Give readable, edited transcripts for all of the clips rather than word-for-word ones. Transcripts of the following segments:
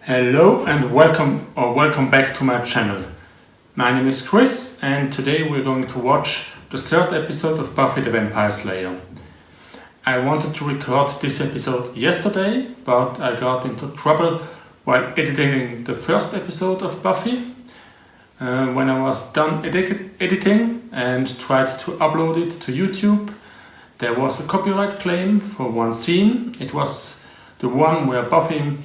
Hello and welcome back to my channel. My name is Chris and today we're going to watch the third episode of Buffy the Vampire Slayer. I wanted to record this episode yesterday, but I got into trouble while editing the first episode of Buffy. When I was done editing and tried to upload it to YouTube, there was a copyright claim for one scene. It was the one where Buffy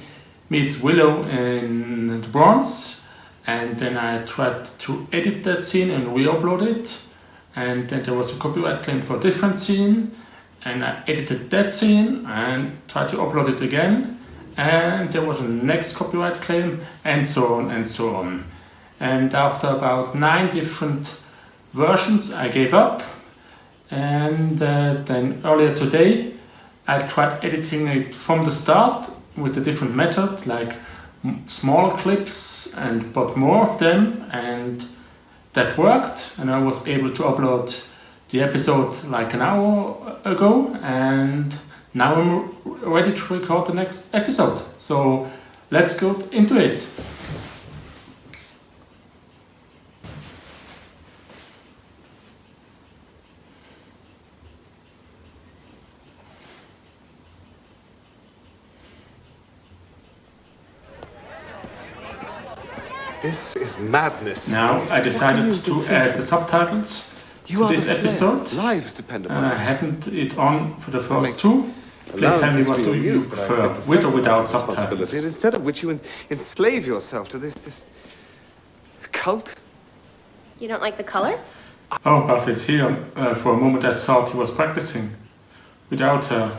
meets Willow in the Bronze, and then I tried to edit that scene and re-upload it, and then there was a copyright claim for a different scene, and I edited that scene and tried to upload it again, and there was a next copyright claim, and so on and so on. And after about 9 different versions I gave up, and then earlier today I tried editing it from the start with a different method, like small clips but more of them, and that worked, and I was able to upload the episode like an hour ago, and now I'm ready to record the next episode. So let's go into it. This is madness. Now I decided to add the subtitles to this episode. Lives depend upon I hadn't it on for the first two. Please tell me, what do you prefer, with or without subtitles? Instead of which you enslave yourself to this cult. You don't like the color? Oh, Buffy's here. For a moment I thought he was practicing without her.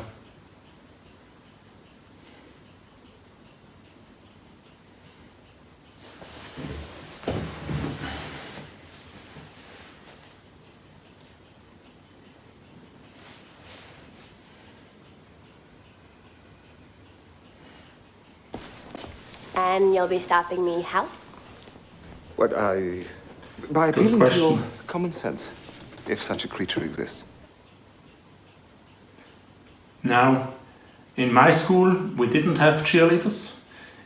And you'll be stopping me how? By appealing to your common sense, if such a creature exists. Now, in my school we didn't have cheerleaders.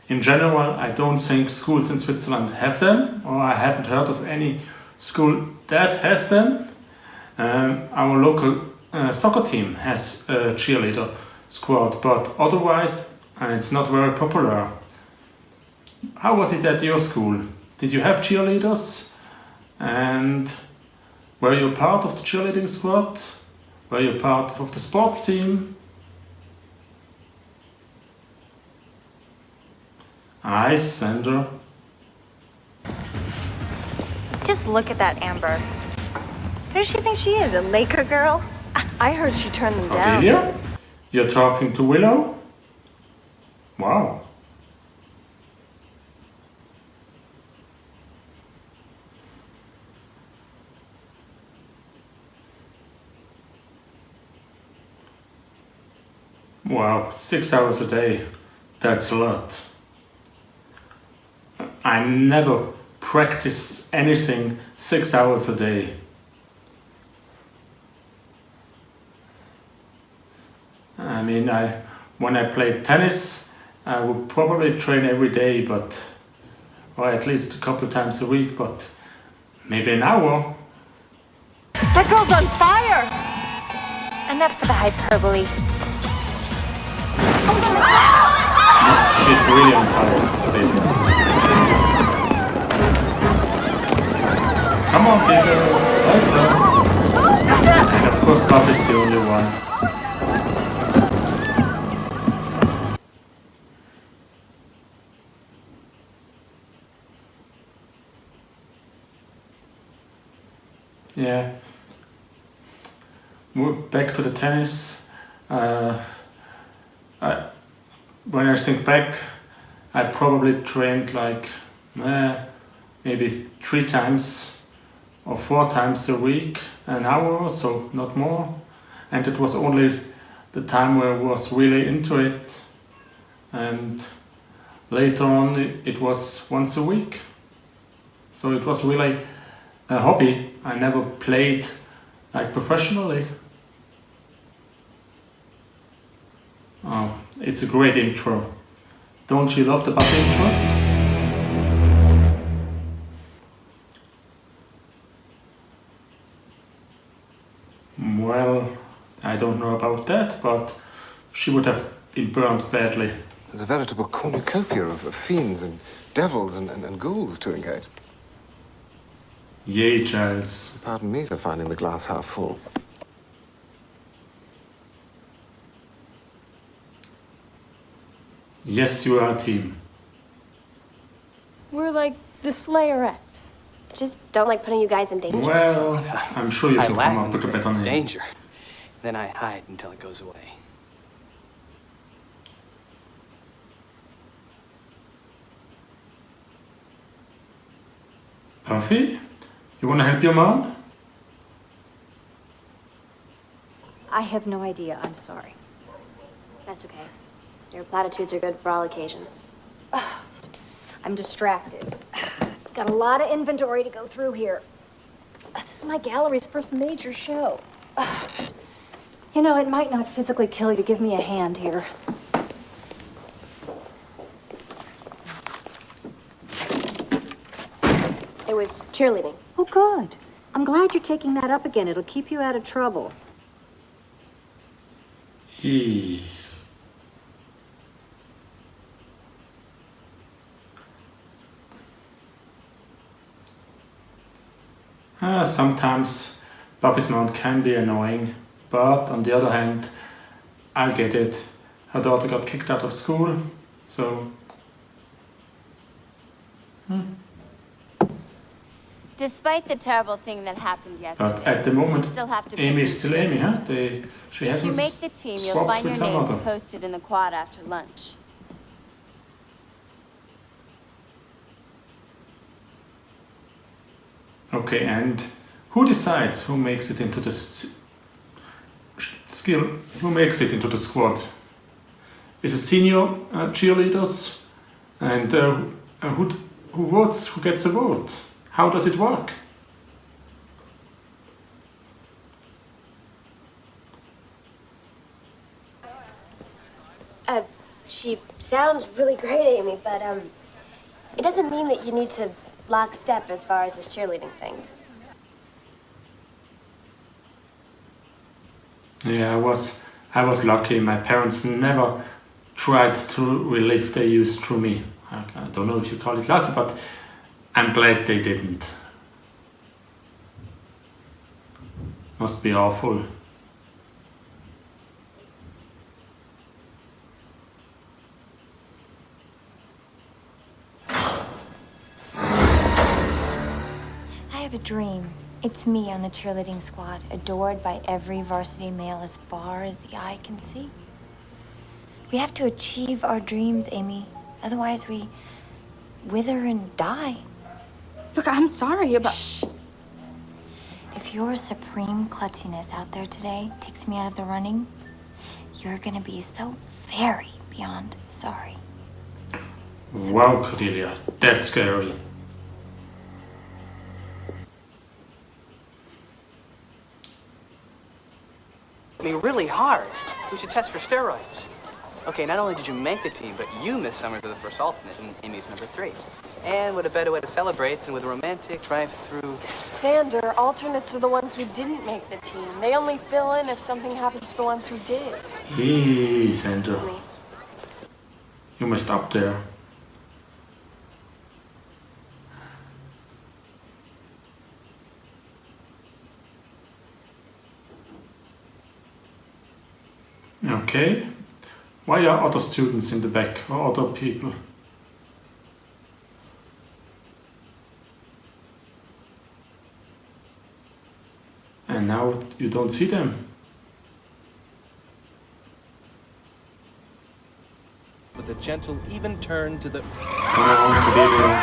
In general, I don't think schools in Switzerland have them, or I haven't heard of any school that has them. Our local soccer team has a cheerleader squad, but otherwise it's not very popular. How was it at your school? Did you have cheerleaders? And were you part of the cheerleading squad? Were you part of the sports team? Hi, Sandra. Just look at that Amber. Who does she think she is, a Laker girl? I heard she turned them down. Cordelia? You're talking to Willow? Wow. Wow, 6 hours a day. That's a lot. I never practice anything 6 hours a day. I mean, when I played tennis, I would probably train every day, or at least a couple times a week, but maybe an hour. That girl's on fire! Enough for the hyperbole. She's really on fire, baby. Come on, Peter. Welcome. And of course, Buffy's the only one. Yeah. We're back to the tennis. When I think back, I probably trained like maybe 3 times or 4 times a week, an hour or so, not more. And it was only the time where I was really into it. And later on it was once a week. So it was really a hobby. I never played like professionally. Oh, it's a great intro. Don't you love the Buffy intro? Well, I don't know about that, but she would have been burned badly. There's a veritable cornucopia of fiends and devils and ghouls to engage. Yay, Giles. Pardon me for finding the glass half full. Yes, you are a team. We're like the Slayerettes. Just don't like putting you guys in danger. Well, I'm sure you I can laugh come in up the with a face better of name. danger. Then I hide until it goes away. Buffy? You wanna help your mom? I have no idea. I'm sorry. That's okay. Your platitudes are good for all occasions. I'm distracted. Got a lot of inventory to go through here. This is my gallery's first major show. You know, it might not physically kill you to give me a hand here. It was cheerleading. Oh, good. I'm glad you're taking that up again. It'll keep you out of trouble. Eee. Sometimes Buffy's mom can be annoying, but on the other hand, I get it. Her daughter got kicked out of school, so... Despite the terrible thing that happened yesterday, But at the moment, you still have to Amy pick is still your Amy, huh? students. She If you hasn't make the team, you'll swapped find your with her names mother. posted in the quad after lunch. Okay, and who decides who makes it into the who makes it into the squad? Is it senior cheerleaders? And who votes? Who gets a vote? How does it work? She sounds really great, Amy, but it doesn't mean that you need to lock step as far as this cheerleading thing. Yeah, I was lucky. My parents never tried to relive their youth through me. I don't know if you call it lucky, but I'm glad they didn't. Must be awful. I have a dream. It's me on the cheerleading squad, adored by every varsity male as far as the eye can see. We have to achieve our dreams, Amy. Otherwise, we wither and die. Look, I'm sorry about... Shh. If your supreme klutziness out there today takes me out of the running, you're gonna be so very beyond sorry. Wow, Cordelia, that's scary. I mean, really hard. We should test for steroids. Okay, not only did you make the team, but you, Miss Summers, are the first alternate, and Amy's number 3. And what a better way to celebrate than with a romantic drive-through. Sander, alternates are the ones who didn't make the team. They only fill in if something happens to the ones who did. Hey, Sandra. Excuse me. You must stop there. Okay. Why are other students in the back or other people? And now you don't see them. With a gentle, even turn to the... Come on, Cordelia.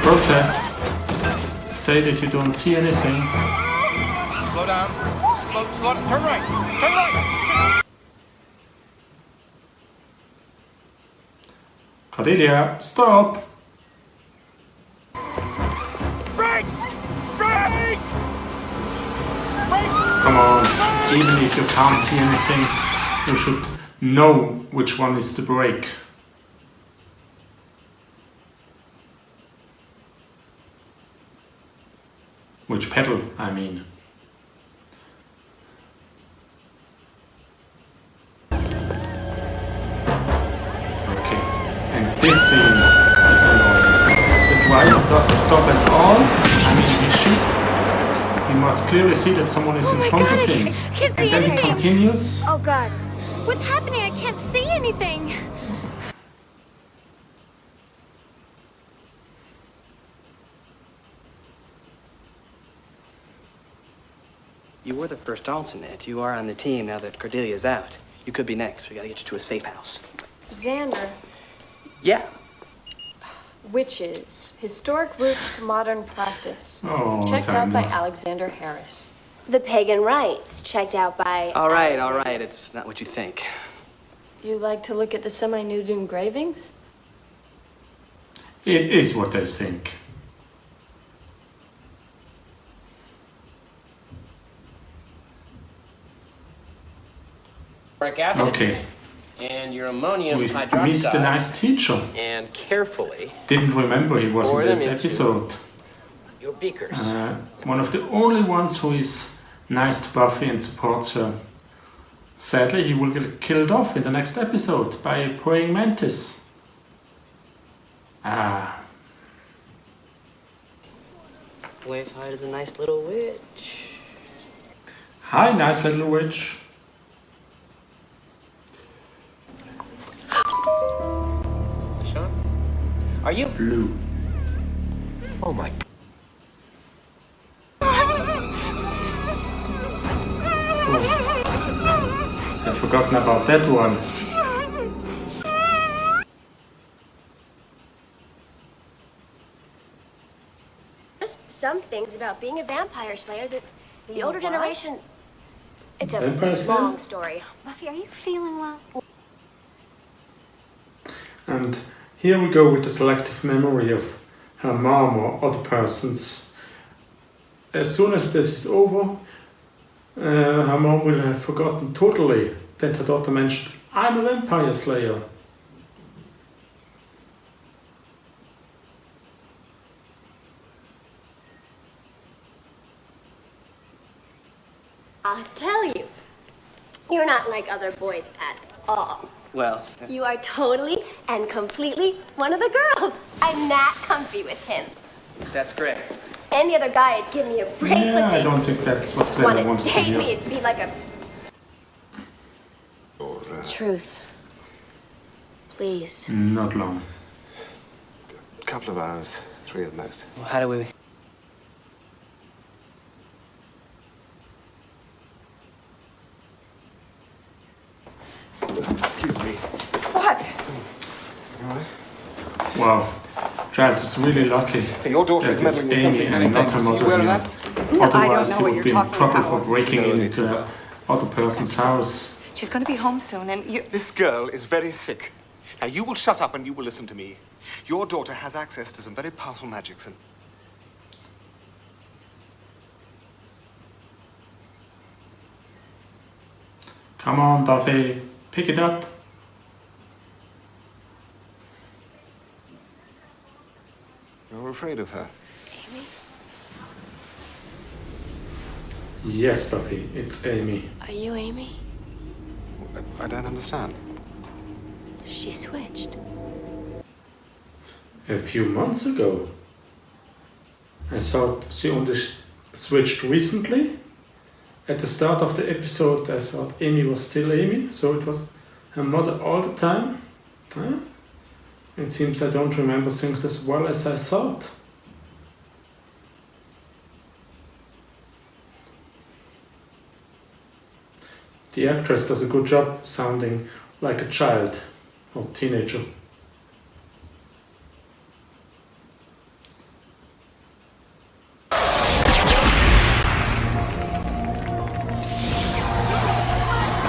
Protest. Say that you don't see anything. Slow down. Slow down. Turn right. Turn right. Cordelia, stop! Brakes! Brakes! Come on, even if you can't see anything, you should know which one is the brake. Which pedal, I mean. Okay, and this scene is annoying. The driver doesn't stop at all. I mean, he must clearly see that someone is in front of him. I can't see And then he anything. continues. Oh God, what's happening? I can't see anything. You were the first alternate. You are on the team now that Cordelia's out. You could be next. We gotta get you to a safe house. Xander, Yeah. Witches, Historic Roots to Modern Practice. Oh, Checked out by Xander. Alexander Harris. The Pagan Rites, checked out by... All right. It's not what you think. You like to look at the semi-nude engravings? It is what they think. Acid Okay, and your ammonium we meet hydroxide. the nice teacher. And carefully Didn't remember he was pour in them that into episode. your beakers. One of the only ones who is nice to Buffy and supports her. Sadly, he will get killed off in the next episode by a praying mantis. Wave hi to the nice little witch. Hi, nice little witch. Sean? Are you? Blue. Oh my. I'd forgotten about that one. Just some things about being a vampire slayer that the older generation... It's a Vampire slayer? long story. Buffy, are you feeling well? And here we go with the selective memory of her mom or other persons. As soon as this is over, her mom will have forgotten totally that her daughter mentioned, I'm a vampire slayer. I'll tell you, you're not like other boys at all. Well, You are totally and completely one of the girls. I'm that comfy with him. that's great. Any other guy would give me a bracelet. Yeah, I they'd don't think that's what Xander want wanted to to take me. hear. It'd be like a truth. Please. Not long. A couple of hours, 3 at most. Well, how do we... Excuse me. What? You all right? Wow, Giles is really lucky Your daughter that is it's meddling with Amy something very and not her dangerous. Are you mother aware of here. that? Otherwise, know he what would you're be in talking trouble about. for breaking No, into Lady. other person's house. She's going to be home soon, and you... This girl is very sick. Now, you will shut up and you will listen to me. Your daughter has access to some very powerful magics, and Come on, Buffy, pick it up. you're afraid of her. Amy? Yes, Buffy, it's Amy. Are you Amy? I don't understand. She switched. A few months ago. I thought she only switched recently. At the start of the episode, I thought Amy was still Amy, so it was her mother all the time. Huh? It seems I don't remember things as well as I thought. The actress does a good job sounding like a child or teenager.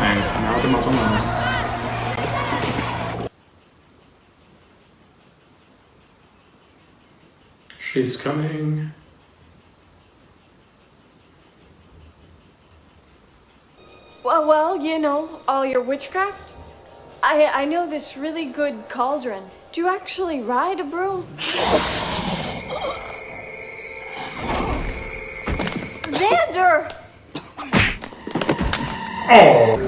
And now the mother knows. She's coming. Well, you know, all your witchcraft. I know this really good cauldron. Do you actually ride a broom? Xander! Oh!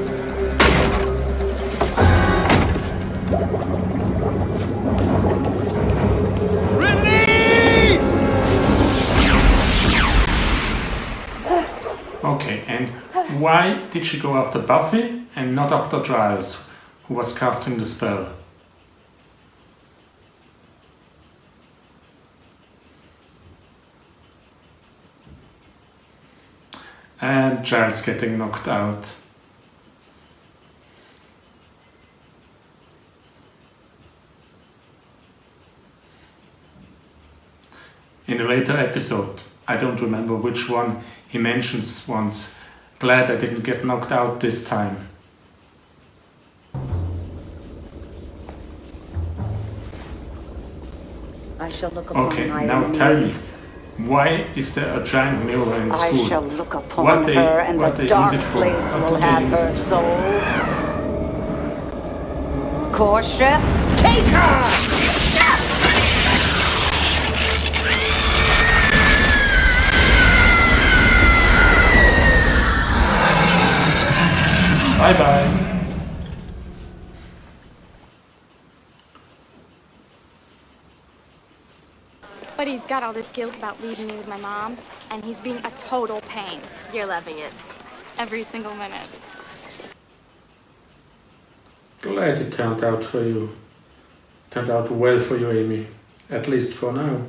Okay, and why did she go after Buffy and not after Giles, who was casting the spell? And Giles getting knocked out. In a later episode, I don't remember which one, he mentions once, glad I didn't get knocked out this time. I shall look upon Okay, my now enemy. tell me, why is there a giant mirror in school? I shall look upon What they her, and what the they dark use it for? place What will do they have use her it for? soul. Corset, take her! Bye bye. But he's got all this guilt about leaving me with my mom, and he's being a total pain. You're loving it. Every single minute. Glad it turned out for you. Turned out well for you, Amy. At least for now.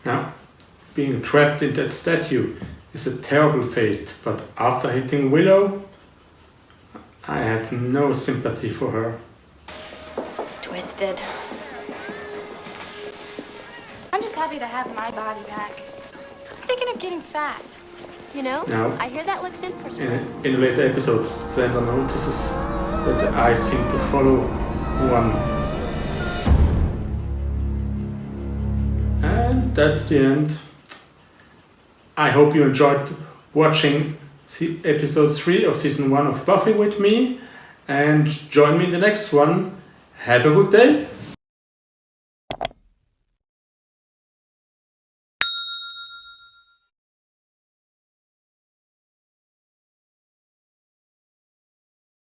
Now, being trapped in that statue is a terrible fate, but after hitting Willow, I have no sympathy for her. Twisted. I'm just happy to have my body back. I'm thinking of getting fat. You know, Now, I hear that looks in for spring. in a later episode, Xander notices that the eyes seem to follow one. And that's the end. I hope you enjoyed watching episode 3 of season 1 of Buffy with me, and join me in the next one. Have a good day.